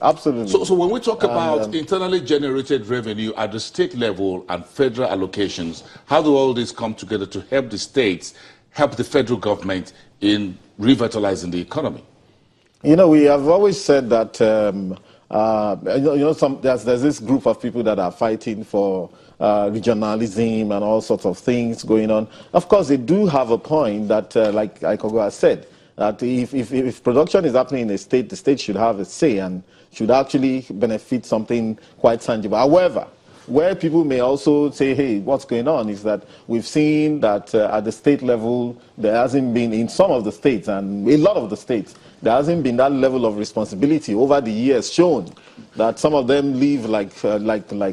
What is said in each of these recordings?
Absolutely. So when we talk about internally generated revenue at the state level and federal allocations, how do all these come together to help the states, help the federal government in revitalizing the economy? You know, we have always said that, there's this group of people that are fighting for regionalism and all sorts of things going on. Of course, they do have a point that, like Kogo has said, that if production is happening in a state, the state should have a say and should actually benefit something quite tangible. However, where people may also say, hey, what's going on is that we've seen that at the state level, there hasn't been, in some of the states and a lot of the states, there hasn't been that level of responsibility over the years shown, that some of them live like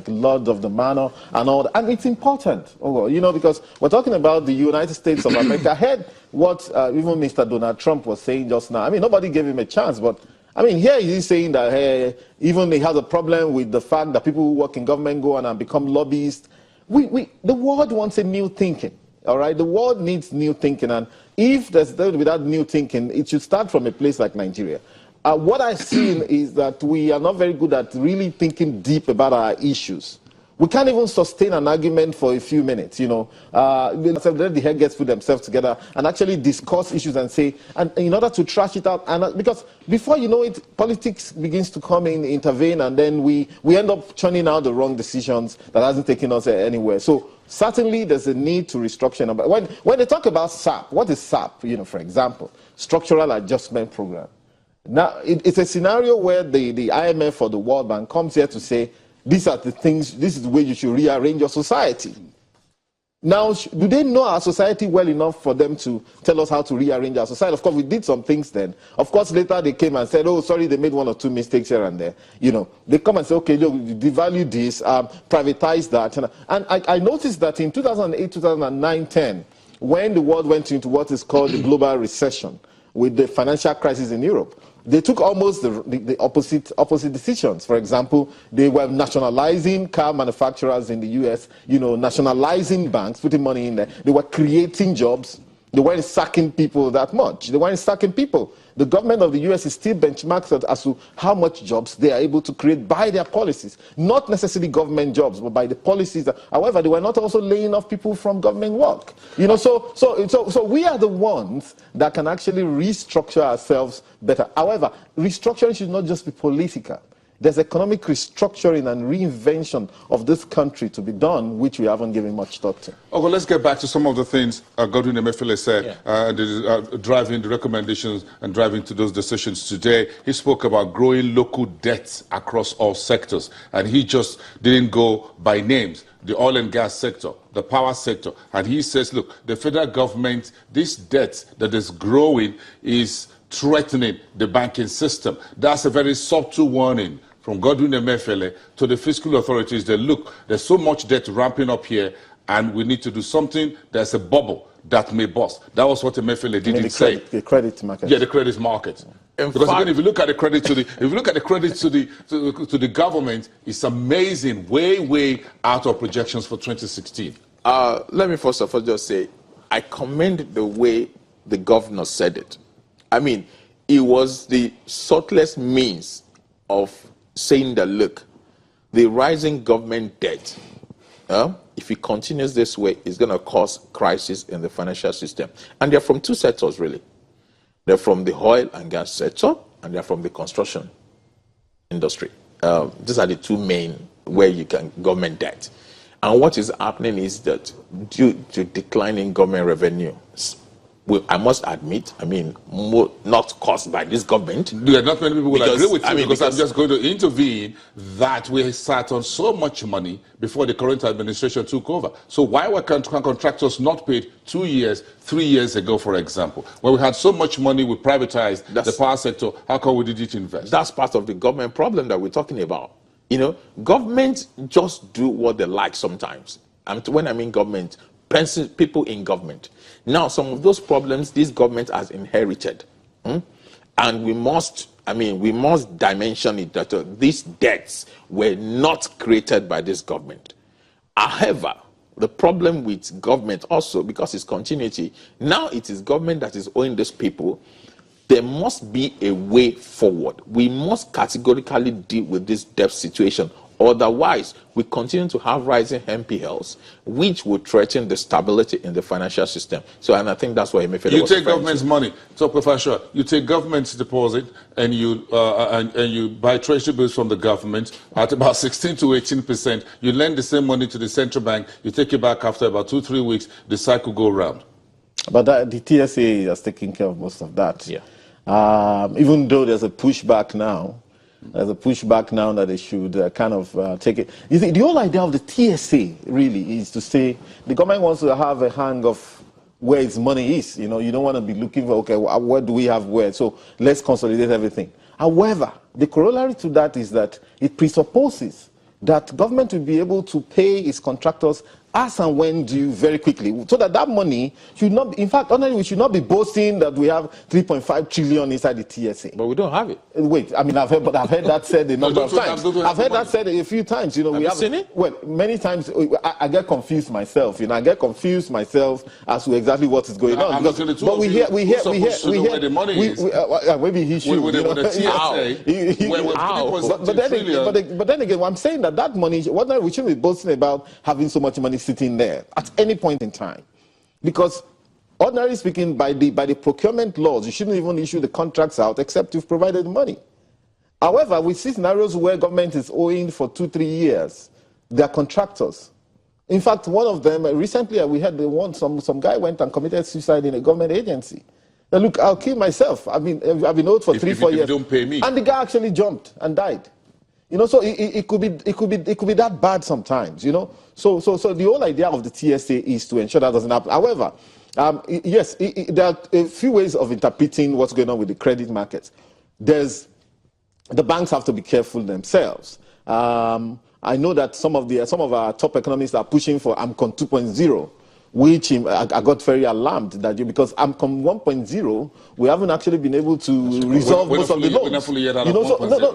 lords of the manor and all that. And it's important, because we're talking about the United States of America. I heard what even Mr. Donald Trump was saying just now. I mean, nobody gave him a chance, but I mean, here he's saying that hey, even he has a problem with the fact that people who work in government go on and become lobbyists. The world wants a new thinking, all right? The world needs new thinking, and if there's without new thinking, it should start from a place like Nigeria. What I've seen is that we are not very good at really thinking deep about our issues. We can't even sustain an argument for a few minutes, let the head gets put themselves together and actually discuss issues and say, and in order to trash it out, and because before you know it, politics begins to come in, intervene, and then we end up churning out the wrong decisions that hasn't taken us anywhere. So certainly there's a need to restructure. But when they talk about SAP, what is SAP? For example, Structural Adjustment Program. Now, it's a scenario where the IMF or the World Bank comes here to say, these are the things, this is the way you should rearrange your society. Now, do they know our society well enough for them to tell us how to rearrange our society? Of course, we did some things then. Of course, later they came and said, oh, sorry, they made one or two mistakes here and there. They come and say, okay, look, devalue this, privatize that. And I noticed that in 2008, 2009, 10, when the world went into what is called the global recession with the financial crisis in Europe, they took almost the opposite decisions. For example, they were nationalizing car manufacturers in the US, nationalizing banks, putting money in there. They were creating jobs. They weren't sacking people that much. They weren't sacking people. The government of the US is still benchmarked as to how much jobs they are able to create by their policies. Not necessarily government jobs, but by the policies. However, they were not also laying off people from government work. So we are the ones that can actually restructure ourselves better. However, restructuring should not just be political. There's economic restructuring and reinvention of this country to be done, which we haven't given much thought to. Okay, let's get back to some of the things Godwin Emefiele said, driving the recommendations and driving to those decisions today. He spoke about growing local debts across all sectors, and he just didn't go by names. The oil and gas sector, the power sector, and he says, look, the federal government, this debt that is growing is threatening the banking system. That's a very subtle warning from Godwin Emefiele to the fiscal authorities that, look, there's so much debt ramping up here, and we need to do something. There's a bubble that may burst. That was what Emefiele didn't say. The credit market. Yeah, the credit market. Because again, if you look at the credit to the government, it's amazing, way out of projections for 2016. Let me first of all just say, I commend the way the governor said it. I mean, it was the subtlest means of saying that, look, the rising government debt, if it continues this way, is going to cause crisis in the financial system. And they're from two sectors, really. They're from the oil and gas sector, and they're from the construction industry. These are the two main where you can government debt. And what is happening is that due to declining government revenue, I must admit, not caused by this government. Yeah, not many people will agree with you because I'm just going to intervene that we sat on so much money before the current administration took over. So why were contractors not paid 2 years, 3 years ago, for example? When we had so much money, we privatized the power sector. How come we didn't invest? That's part of the government problem that we're talking about. Governments just do what they like sometimes. And when I mean government, people in government. Now, some of those problems this government has inherited, and we must dimension it that these debts were not created by this government. However, the problem with government also, because it's continuity, now it is government that is owing these people. there must be a way forward. We must categorically deal with this debt situation. Otherwise, we continue to have rising MPLs, which will threaten the stability in the financial system. So, and I think that's why Emefiele was take government's money. So, Professor, you take government's deposit and you buy treasury bills from the government at about 16 to 18%. You lend the same money to the central bank. You take it back after about 2-3 weeks. The cycle go round. But the TSA has taken care of most of that. Yeah. Even though there's a pushback now. There's a pushback now that they should kind of take it. You see, the whole idea of the TSA really is to say the government wants to have a hang of where its money is. You know, you don't want to be looking for, okay, where do we have where? So let's consolidate everything. However, the corollary to that is that it presupposes that government will be able to pay its contractors as and when due very quickly, so that money should not be, in fact, honestly, we should not be boasting that we have 3.5 trillion inside the TSA. But we don't have it. Wait, I mean, I've heard that said a number of times. I've heard that said a few times. You know, have you seen it? Well, many times I get confused myself. You know, I get confused myself as to exactly what is going on. But we hear maybe he should. With the TSA, but then again, I'm saying that money, we shouldn't be boasting about having so much money sitting there at any point in time, because ordinarily speaking, by the procurement laws, you shouldn't even issue the contracts out except you've provided money. However, we see scenarios where government is owing for 2-3 years their contractors. In fact, one of them recently we had some guy went and committed suicide in a government agency. Now, look, I'll kill myself. I mean, I've been owed for 3-4 years. If you don't pay me. And the guy actually jumped and died. You know, so it could be that bad sometimes, you know. So the whole idea of the TSA is to ensure that doesn't happen. However, yes, there are a few ways of interpreting what's going on with the credit markets. The banks have to be careful themselves. I know that some of our top economists are pushing for AMCON 2.0. Which I got very alarmed because AMCON 1.0, we haven't actually been able to resolve most of the loans.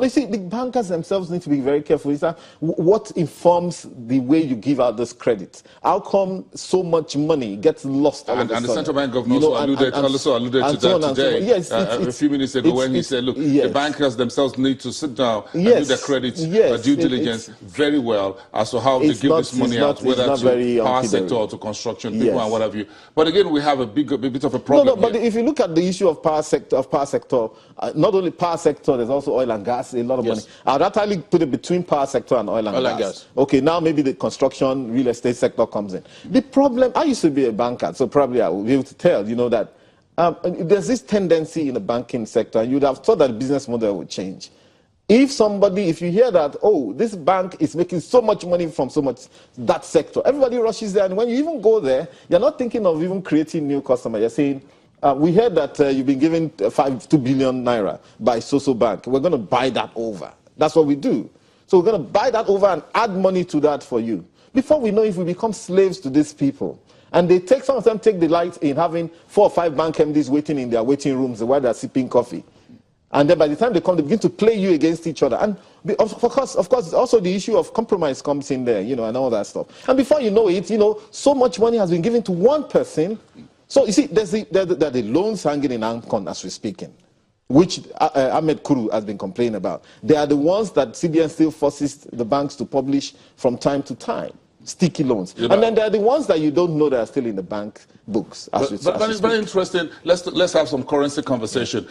You see, the bankers themselves need to be very careful. Is that what informs the way you give out this credit? How come so much money gets lost? And the central bank governor also alluded to that today. Yes, a few minutes ago when he said, look, the bankers themselves need to sit down and do their credit due diligence very well as to how they give this money out, whether to power sector or to construction. People and what have you. But again, we have a bit of a problem. No, but if you look at the issue of power sector, not only power sector, there's also oil and gas, a lot of money. I'd actually put it between power sector and oil and gas. Okay, now maybe the construction, real estate sector comes in. The problem, I used to be a banker, so probably I will be able to tell, you know, that there's this tendency in the banking sector, and you'd have thought that the business model would change. If you hear that, oh, this bank is making so much money from that sector, everybody rushes there. And when you even go there, you're not thinking of even creating new customers. You're saying, we heard that you've been given 2 billion naira by so bank. We're going to buy that over. That's what we do. So we're going to buy that over and add money to that for you. Before we know if we become slaves to these people. And some of them take delight in having 4 or 5 bank MDs waiting in their waiting rooms while they're sipping coffee. And then by the time they come, they begin to play you against each other. And of course, also the issue of compromise comes in there, you know, and all that stuff. And before you know it, you know, so much money has been given to one person. So you see, there's the loans hanging in AMCON as we're speaking, which Ahmed Kuru has been complaining about. They are the ones that CBN still forces the banks to publish from time to time. Sticky loans. And then there are the ones that you don't know that are still in the bank books. But very interesting. Let's have some currency conversation.